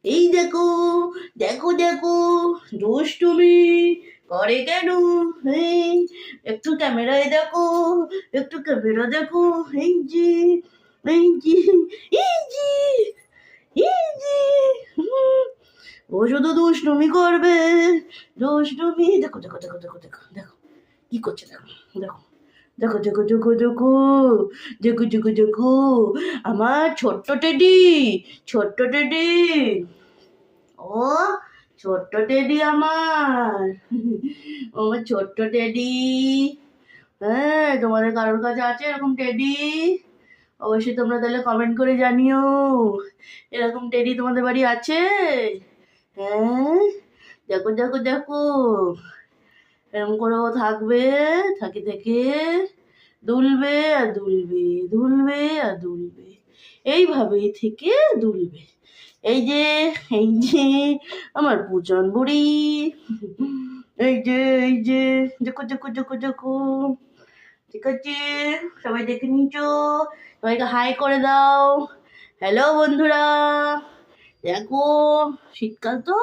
এই দেখো, দেখো দেখো, দুষ্টুমি করে কেন? এই একটু ক্যামেরায় দেখো, একটু ক্যামেরা দেখো। এই যে, এই যে, এই যে, এই যে, ও শুধু দুষ্টুমি করবে, দুষ্টুমি। দেখো দেখো দেখো দেখো দেখো দেখো কি করছে, দেখো দেখো দেখো দেখো দেখো দেখো দেখো দেখো দেখো আমার ছোট্ট টেডি, ছোট্ট টেডি। ও ছোট্ট টেডি আমার, ও আমার ছোট্ট টেডি। হ্যাঁ, তোমাদের কারোর কাছে আছে এরকম টেডি? অবশ্যই তোমরা তাহলে কমেন্ট করে জানিও, এরকম টেডি তোমাদের বাড়ি আছে? হ্যাঁ, দেখো দেখো দেখো, এরকম করেও থাকবে, থাকে থেকে দুলবে আর দুলবে, দুলবে আর দুলবে, এইভাবেই থেকে দুলবে। এই যে, এই যে আমার পূজন বুড়ি, এই যে, এই যে, দেখো দেখো দেখো দেখো। ঠিক আছে, সবাই দেখে নিচ্ছো, সবাইকে হাই করে দাও। হ্যালো বন্ধুরা, দেখো শীতকাল তো,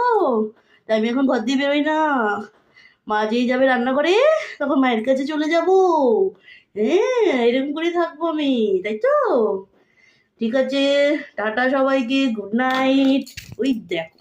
তাই আমি এখন ঘর দিয়ে বেরোই না। মা যেই যাবে রান্না করে, তখন মায়ের কাছে চলে যাব। হ্যাঁ, এরকম করে থাকবো আমি, তাই তো? ঠিক আছে, টাটা সবাইকে, গুড নাইট। ওই দেখো।